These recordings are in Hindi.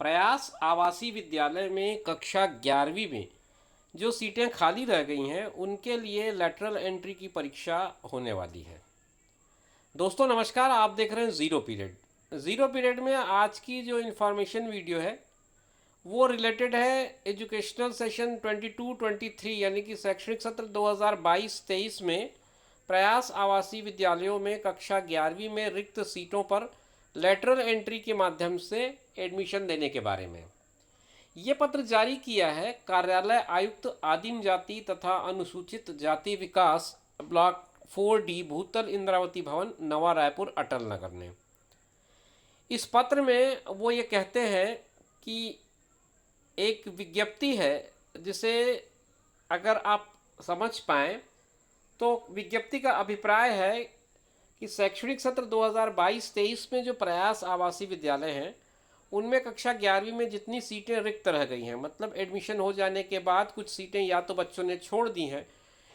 प्रयास आवासीय विद्यालय में कक्षा 11वीं में जो सीटें खाली रह गई हैं उनके लिए लेटरल एंट्री की परीक्षा होने वाली है। दोस्तों नमस्कार, आप देख रहे हैं ज़ीरो पीरियड। ज़ीरो पीरियड में आज की जो इन्फॉर्मेशन वीडियो है वो रिलेटेड है एजुकेशनल सेशन 22-23 यानी कि शैक्षणिक सत्र 2022-23 में प्रयास आवासीय विद्यालयों में कक्षा 11वीं में रिक्त सीटों पर लेटरल एंट्री के माध्यम से एडमिशन देने के बारे में। ये पत्र जारी किया है कार्यालय आयुक्त आदिम जाति तथा अनुसूचित जाति विकास ब्लॉक 4D भूतल इंद्रावती भवन नवा रायपुर अटल नगर ने। इस पत्र में वो ये कहते हैं कि एक विज्ञप्ति है जिसे अगर आप समझ पाएँ तो विज्ञप्ति का अभिप्राय है कि शैक्षणिक सत्र 2022-23 में जो प्रयास आवासीय विद्यालय हैं उनमें कक्षा 11वीं में जितनी सीटें रिक्त रह गई हैं, मतलब एडमिशन हो जाने के बाद कुछ सीटें या तो बच्चों ने छोड़ दी हैं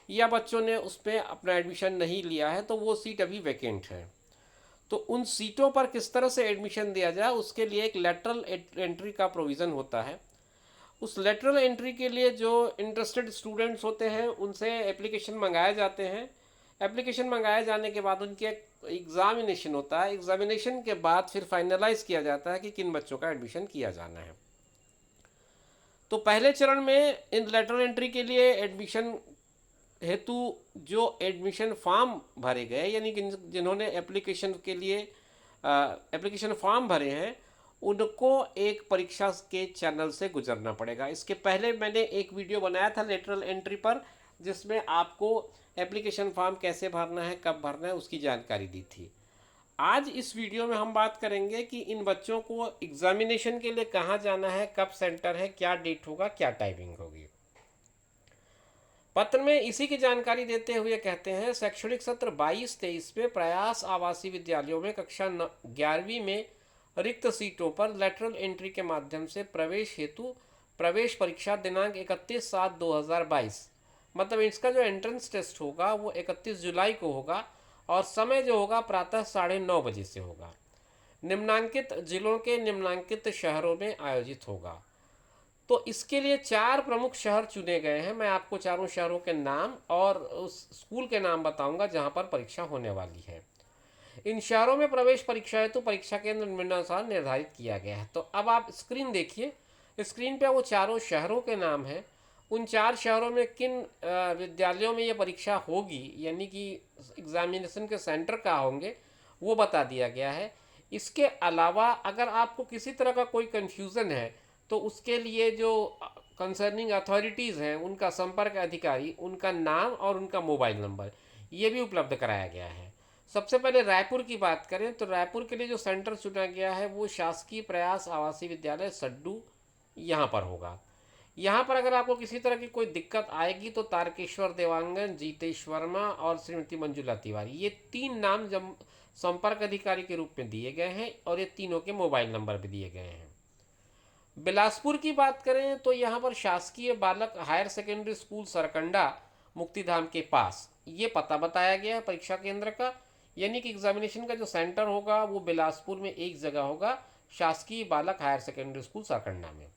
या बच्चों ने उसमें अपना एडमिशन नहीं लिया है, तो वो सीट अभी वैकेंट है। तो उन सीटों पर किस तरह से एडमिशन दिया जाए उसके लिए एक लेटरल एंट्री का प्रोविज़न होता है। उस लेटरल एंट्री के लिए जो इंटरेस्टेड स्टूडेंट्स होते हैं उनसे एप्लीकेशन मंगाए जाते हैं। एप्लीकेशन मंगाए जाने के बाद उनके एग्ज़ामिनेशन होता है। एग्ज़ामिनेशन के बाद फिर फाइनलाइज किया जाता है कि किन बच्चों का एडमिशन किया जाना है। तो पहले चरण में इन लेटरल एंट्री के लिए एडमिशन हेतु जो एडमिशन फॉर्म भरे गए, यानी कि जिन्होंने एप्लीकेशन के लिए एप्लीकेशन फॉर्म भरे हैं उनको एक परीक्षा के चैनल से गुजरना पड़ेगा। इसके पहले मैंने एक वीडियो बनाया था लेटरल एंट्री पर जिसमें आपको एप्लीकेशन फॉर्म कैसे भरना है, कब भरना है, उसकी जानकारी दी थी। आज इस वीडियो में हम बात करेंगे कि इन बच्चों को एग्जामिनेशन के लिए कहाँ जाना है, कब सेंटर है, क्या डेट होगा, क्या टाइमिंग होगी। पत्र में इसी की जानकारी देते हुए कहते हैं शैक्षणिक सत्र 22-23 में प्रयास आवासीय विद्यालयों में कक्षा 11वीं में रिक्त सीटों पर लेटरल एंट्री के माध्यम से प्रवेश हेतु प्रवेश परीक्षा दिनांक 31/7/2022, मतलब इसका जो एंट्रेंस टेस्ट होगा वो 31 जुलाई को होगा और समय जो होगा प्रातः 9:30 बजे से होगा। निम्नांकित जिलों के निम्नांकित शहरों में आयोजित होगा। तो इसके लिए 4 प्रमुख शहर चुने गए हैं। मैं आपको चारों शहरों के नाम और उस स्कूल के नाम बताऊंगा जहां पर परीक्षा होने वाली है। इन शहरों में प्रवेश परीक्षा हेतु तो परीक्षा केंद्र निम्नानुसार निर्धारित किया गया है। तो अब आप स्क्रीन देखिए, स्क्रीन पे वो चारों शहरों के नाम हैं। उन 4 शहरों में किन विद्यालयों में ये परीक्षा होगी, यानी कि एग्जामिनेशन के सेंटर कहाँ होंगे, वो बता दिया गया है। इसके अलावा अगर आपको किसी तरह का कोई कन्फ्यूज़न है तो उसके लिए जो कंसर्निंग अथॉरिटीज़ हैं उनका संपर्क अधिकारी, उनका नाम और उनका मोबाइल नंबर ये भी उपलब्ध कराया गया है। सबसे पहले रायपुर की बात करें तो रायपुर के लिए जो सेंटर चुना गया है वो शासकीय प्रयास आवासीय विद्यालय सड्डू यहाँ पर होगा। यहाँ पर अगर आपको किसी तरह की कोई दिक्कत आएगी तो तारकेश्वर देवांगन, जीतेश वर्मा और श्रीमती मंजुला तिवारी, ये 3 नाम जब संपर्क अधिकारी के रूप में दिए गए हैं और ये तीनों के मोबाइल नंबर भी दिए गए हैं। बिलासपुर की बात करें तो यहाँ पर शासकीय बालक हायर सेकेंडरी स्कूल सरकंडा मुक्तिधाम के पास ये पता बताया गया है परीक्षा केंद्र का, यानी कि एग्जामिनेशन का जो सेंटर होगा वो बिलासपुर में एक जगह होगा, शासकीय बालक हायर सेकेंडरी स्कूल सरकंडा में।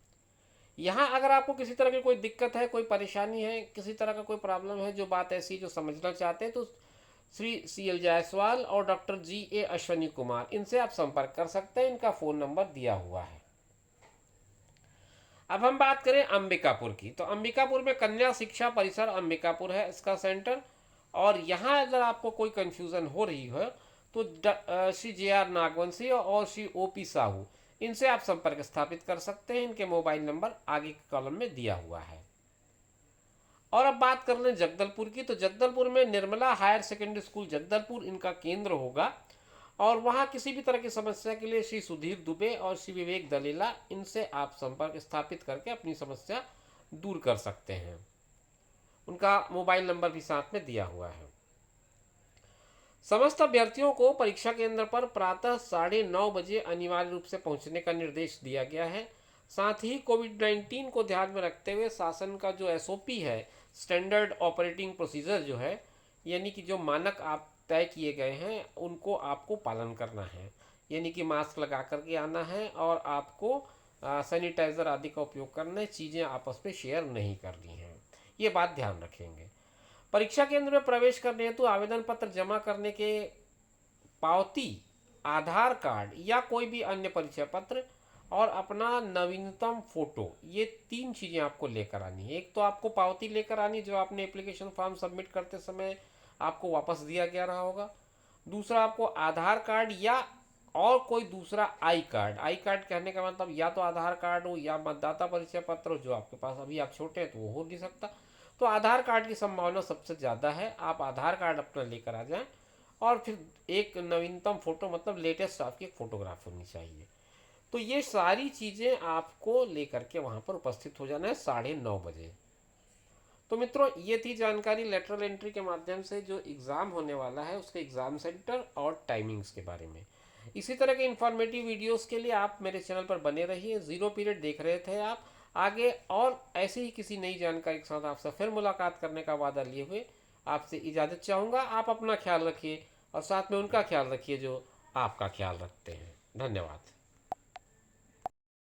यहाँ अगर आपको किसी तरह की कोई दिक्कत है, कोई परेशानी है, किसी तरह का कोई प्रॉब्लम है, जो बात ऐसी जो समझना चाहते हैं, तो श्री CL जायसवाल और डॉक्टर GA अश्वनी कुमार इनसे आप संपर्क कर सकते हैं। इनका फ़ोन नंबर दिया हुआ है। अब हम बात करें अंबिकापुर की, तो अंबिकापुर में कन्या शिक्षा परिसर अंबिकापुर है इसका सेंटर। और यहाँ अगर आपको कोई कन्फ्यूज़न हो रही हो तो श्री JR नागवंशी और श्री OP साहू इनसे आप संपर्क स्थापित कर सकते हैं। इनके मोबाइल नंबर आगे के कॉलम में दिया हुआ है। और अब बात कर लें जगदलपुर की, तो जगदलपुर में Nirmala higher secondary school Jagdalpur इनका केंद्र होगा और वहाँ किसी भी तरह की समस्या के लिए श्री सुधीर दुबे और श्री विवेक दलेला इनसे आप संपर्क स्थापित करके अपनी समस्या दूर कर सकते हैं। उनका मोबाइल नंबर भी साथ में दिया हुआ है। समस्त अभ्यर्थियों को परीक्षा केंद्र पर प्रातः 9:30 बजे अनिवार्य रूप से पहुंचने का निर्देश दिया गया है। साथ ही कोविड-19 को ध्यान में रखते हुए शासन का जो SOP है, स्टैंडर्ड ऑपरेटिंग प्रोसीजर जो है, यानी कि जो मानक आप तय किए गए हैं उनको आपको पालन करना है। यानी कि मास्क लगा करके आना है और आपको सैनिटाइज़र आदि का उपयोग करना है, चीज़ें आपस में शेयर नहीं करनी हैं, ये बात ध्यान रखेंगे। परीक्षा केंद्र में प्रवेश करने हेतु आवेदन पत्र जमा करने के पावती, आधार कार्ड या कोई भी अन्य परिचय पत्र और अपना नवीनतम फोटो, ये 3 चीज़ें आपको लेकर आनी है। एक तो आपको पावती लेकर आनी जो आपने एप्लीकेशन फॉर्म सबमिट करते समय आपको वापस दिया गया रहा होगा। दूसरा आपको आधार कार्ड या और कोई दूसरा आई कार्ड। आई कार्ड कहने का मतलब या तो आधार कार्ड हो या मतदाता परिचय पत्र हो, जो आपके पास, अभी आप छोटे हैं तो वो हो नहीं सकता, तो आधार कार्ड की संभावना सबसे ज़्यादा है। आप आधार कार्ड अपना लेकर आ जाएं और फिर एक नवीनतम फ़ोटो, मतलब लेटेस्ट आपकी एक फ़ोटोग्राफ होनी चाहिए। तो ये सारी चीज़ें आपको लेकर के वहाँ पर उपस्थित हो जाना है 9:30 बजे। तो मित्रों, ये थी जानकारी लेटरल एंट्री के माध्यम से जो एग्ज़ाम होने वाला है उसके एग्ज़ाम सेंटर और टाइमिंग्स के बारे में। इसी तरह के इन्फॉर्मेटिव वीडियोस के लिए आप मेरे चैनल पर बने रहिए। ज़ीरो पीरियड देख रहे थे आप। आगे और ऐसे ही किसी नई जानकारी के साथ आपसे फिर मुलाकात करने का वादा लिए हुए आपसे इजाज़त चाहूँगा। आप अपना ख्याल रखिए और साथ में उनका ख्याल रखिए जो आपका ख्याल रखते हैं। धन्यवाद।